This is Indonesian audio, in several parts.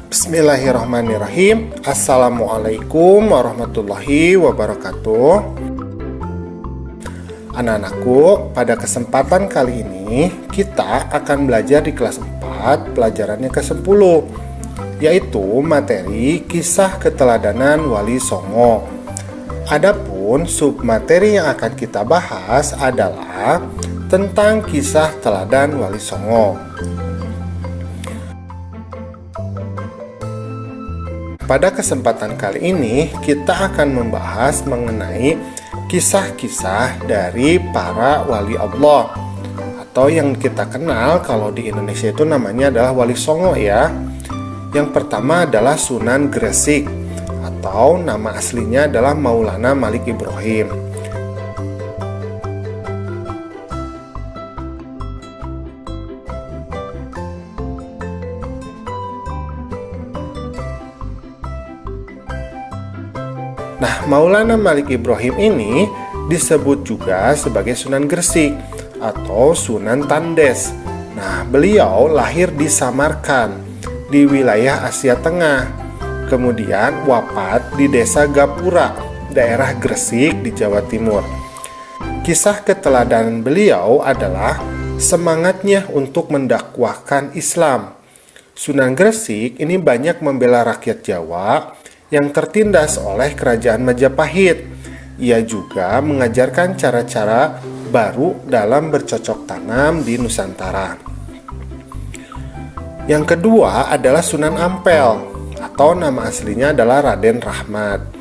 Bismillahirrahmanirrahim. Assalamualaikum warahmatullahi wabarakatuh. Anak-anakku, pada kesempatan kali ini kita akan belajar di kelas 4 pelajarannya ke-10, yaitu materi kisah keteladanan Wali Songo. Adapun submateri yang akan kita bahas adalah tentang kisah teladan Wali Songo. Pada kesempatan kali ini, kita akan membahas mengenai kisah-kisah dari para wali Allah, atau yang kita kenal kalau di Indonesia itu namanya adalah Wali Songo ya. Yang pertama adalah Sunan Gresik, atau nama aslinya adalah Maulana Malik Ibrahim. Nah, Maulana Malik Ibrahim ini disebut juga sebagai Sunan Gresik atau Sunan Tandes. Nah, beliau lahir di Samarkand di wilayah Asia Tengah. Kemudian wafat di desa Gapura, daerah Gresik di Jawa Timur. Kisah keteladanan beliau adalah semangatnya untuk mendakwahkan Islam. Sunan Gresik ini banyak membela rakyat Jawa yang tertindas oleh kerajaan Majapahit. Ia juga mengajarkan cara-cara baru dalam bercocok tanam di Nusantara. Yang kedua adalah Sunan Ampel, atau nama aslinya adalah Raden Rahmat.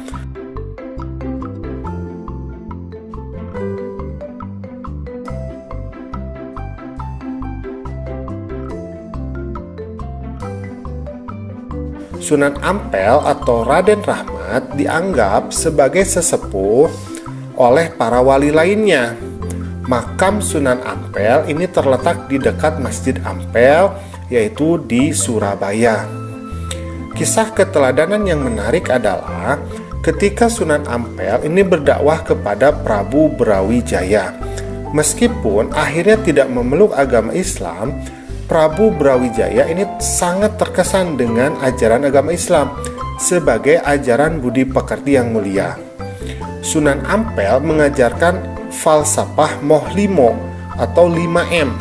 Sunan Ampel atau Raden Rahmat dianggap sebagai sesepuh oleh para wali lainnya. Makam Sunan Ampel ini terletak di dekat Masjid Ampel, yaitu di Surabaya. Kisah keteladanan yang menarik adalah ketika Sunan Ampel ini berdakwah kepada Prabu Brawijaya. Meskipun akhirnya tidak memeluk agama Islam, Prabu Brawijaya ini sangat terkesan dengan ajaran agama Islam sebagai ajaran budi pekerti yang mulia. Sunan Ampel mengajarkan falsafah Mohlimo atau 5M.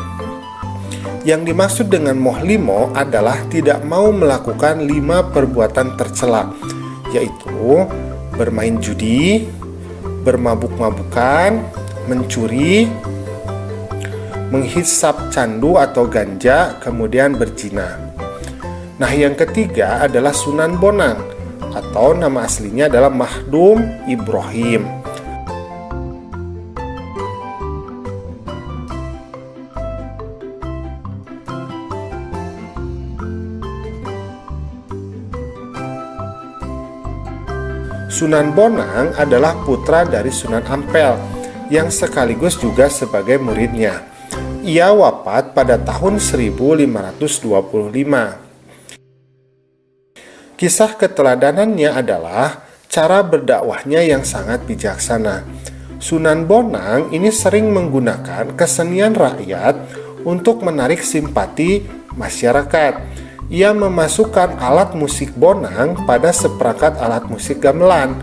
Yang dimaksud dengan Mohlimo adalah tidak mau melakukan 5 perbuatan tercela, yaitu bermain judi, bermabuk-mabukan, mencuri, menghisap candu atau ganja, kemudian berzina. Nah, yang ketiga adalah Sunan Bonang, atau nama aslinya adalah Mahdum Ibrahim. Sunan Bonang adalah putra dari Sunan Ampel yang sekaligus juga sebagai muridnya. Ia wafat pada tahun 1525. Kisah keteladanannya adalah cara berdakwahnya yang sangat bijaksana. Sunan Bonang ini sering menggunakan kesenian rakyat untuk menarik simpati masyarakat. Ia memasukkan alat musik bonang pada seperangkat alat musik gamelan.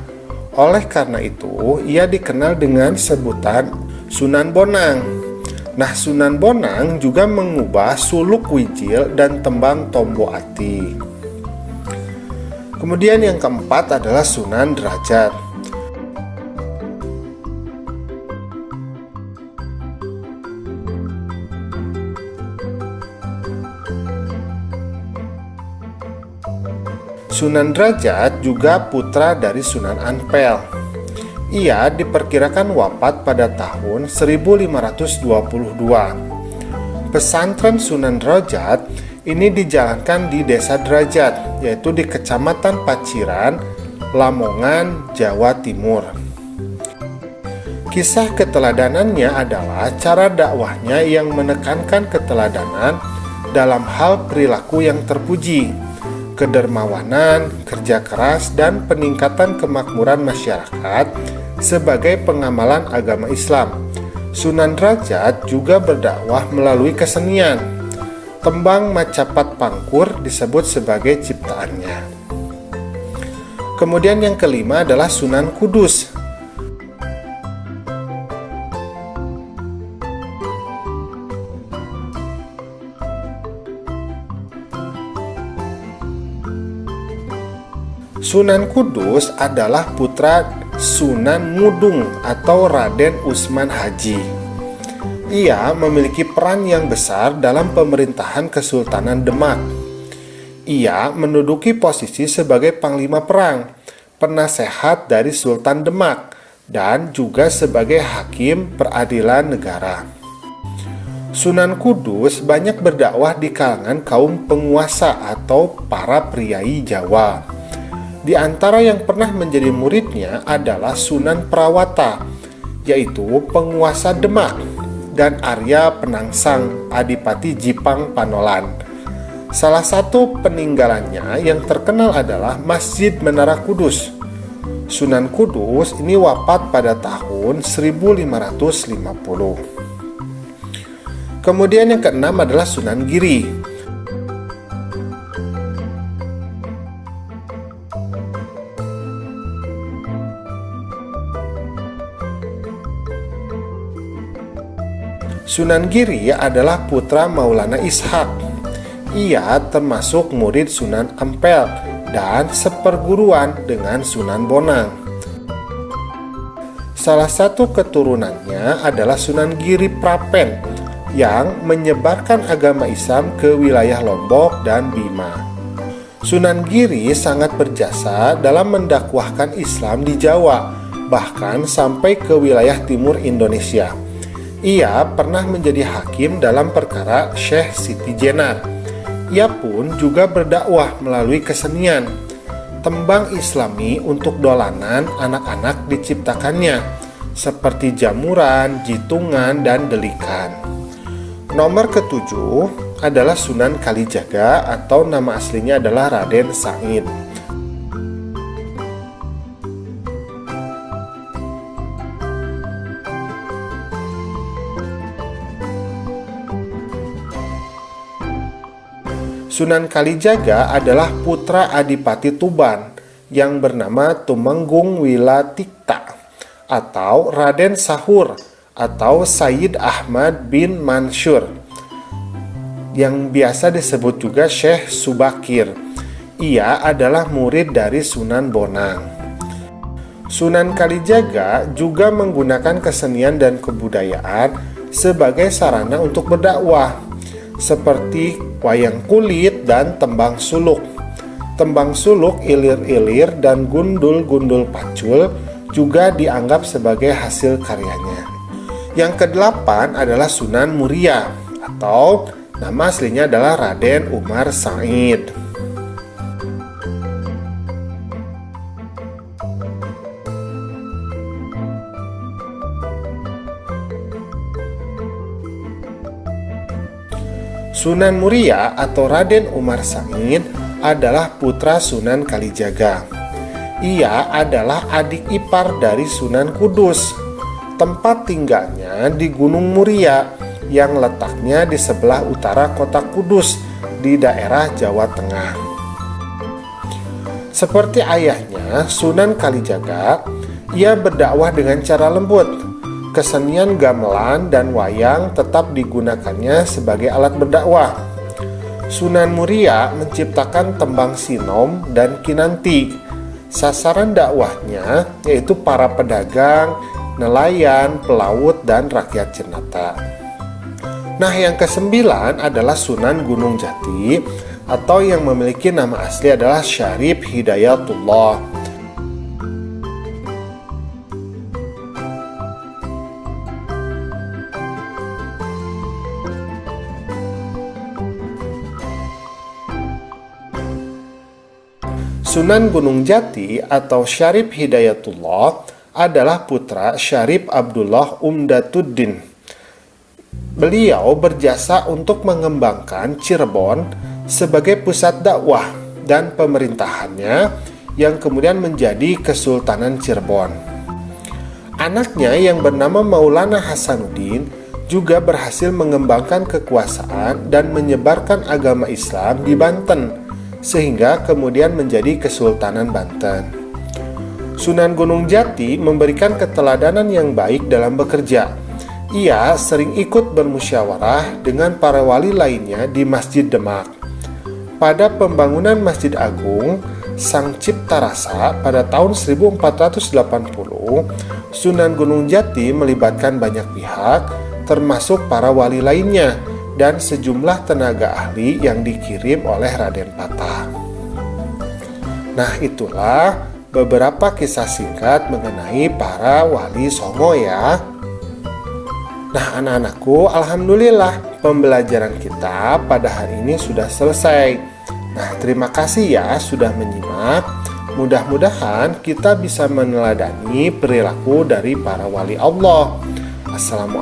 Oleh karena itu, ia dikenal dengan sebutan Sunan Bonang. Nah, Sunan Bonang juga mengubah suluk wijil dan tembang tombo ati. Kemudian yang keempat adalah Sunan Derajat. Sunan Derajat juga putra dari Sunan Ampel. Ia diperkirakan wafat pada tahun 1522. Pesantren Sunan Derajat ini dijalankan di Desa Derajat, yaitu di Kecamatan Paciran, Lamongan, Jawa Timur. Kisah keteladanannya adalah cara dakwahnya yang menekankan keteladanan dalam hal perilaku yang terpuji, kedermawanan, kerja keras, dan peningkatan kemakmuran masyarakat sebagai pengamalan agama Islam. Sunan Derajat juga berdakwah melalui kesenian. Tembang Macapat Pangkur disebut sebagai ciptaannya. Kemudian yang kelima adalah Sunan Kudus. Sunan Kudus adalah putra Sunan Ngudung atau Raden Usman Haji. Ia memiliki peran yang besar dalam pemerintahan Kesultanan Demak. Ia menduduki posisi sebagai panglima perang, penasehat dari Sultan Demak, dan juga sebagai hakim peradilan negara. Sunan Kudus banyak berdakwah di kalangan kaum penguasa atau para priai Jawa. Di antara yang pernah menjadi muridnya adalah Sunan Prawata, yaitu penguasa Demak, dan Arya Penangsang, Adipati Jipang Panolan. Salah satu peninggalannya yang terkenal adalah Masjid Menara Kudus. Sunan Kudus ini wafat pada tahun 1550. Kemudian yang keenam adalah Sunan Giri. Sunan Giri adalah putra Maulana Ishak. Ia termasuk murid Sunan Ampel dan seperguruan dengan Sunan Bonang. Salah satu keturunannya adalah Sunan Giri Prapen yang menyebarkan agama Islam ke wilayah Lombok dan Bima. Sunan Giri sangat berjasa dalam mendakwahkan Islam di Jawa, bahkan sampai ke wilayah timur Indonesia. Ia pernah menjadi hakim dalam perkara Syekh Siti Jenar. Ia pun juga berdakwah melalui kesenian. Tembang Islami untuk dolanan anak-anak diciptakannya, seperti jamuran, jitungan, dan delikan. Nomor ketujuh adalah Sunan Kalijaga atau nama aslinya adalah Raden Said. Sunan Kalijaga adalah putra Adipati Tuban yang bernama Tumenggung Wilatikta atau Raden Sahur atau Sayyid Ahmad bin Mansur yang biasa disebut juga Syekh Subakir. Ia adalah murid dari Sunan Bonang. Sunan Kalijaga juga menggunakan kesenian dan kebudayaan sebagai sarana untuk berdakwah, seperti wayang kulit dan tembang suluk. Tembang suluk, ilir-ilir, dan gundul-gundul pacul juga dianggap sebagai hasil karyanya. Yang kedelapan adalah Sunan Muria atau nama aslinya adalah Raden Umar Said. Sunan Muria atau Raden Umar Said adalah putra Sunan Kalijaga. Ia adalah adik ipar dari Sunan Kudus. Tempat tinggalnya di Gunung Muria yang letaknya di sebelah utara kota Kudus di daerah Jawa Tengah. Seperti ayahnya, Sunan Kalijaga, ia berdakwah dengan cara lembut. Kesenian gamelan dan wayang tetap digunakannya sebagai alat berdakwah. Sunan Muria menciptakan tembang sinom dan kinanti. Sasaran dakwahnya yaitu para pedagang, nelayan, pelaut, dan rakyat jelata. Nah, yang kesembilan adalah Sunan Gunung Jati atau yang memiliki nama asli adalah Syarif Hidayatullah. Sunan Gunung Jati atau Syarif Hidayatullah adalah putra Syarif Abdullah Umdatuddin. Beliau berjasa untuk mengembangkan Cirebon sebagai pusat dakwah dan pemerintahannya yang kemudian menjadi Kesultanan Cirebon. Anaknya yang bernama Maulana Hasanuddin juga berhasil mengembangkan kekuasaan dan menyebarkan agama Islam di Banten, sehingga kemudian menjadi Kesultanan Banten. Sunan Gunung Jati memberikan keteladanan yang baik dalam bekerja. Ia sering ikut bermusyawarah dengan para wali lainnya di Masjid Demak. Pada pembangunan Masjid Agung Sang Cipta Rasa pada tahun 1480, Sunan Gunung Jati melibatkan banyak pihak, termasuk para wali lainnya dan sejumlah tenaga ahli yang dikirim oleh Raden Patah. Nah, itulah beberapa kisah singkat mengenai para wali Songo ya. Nah, anak-anakku, alhamdulillah pembelajaran kita pada hari ini sudah selesai. Nah, terima kasih ya sudah menyimak. Mudah-mudahan kita bisa meneladani perilaku dari para wali Allah. Assalamualaikum.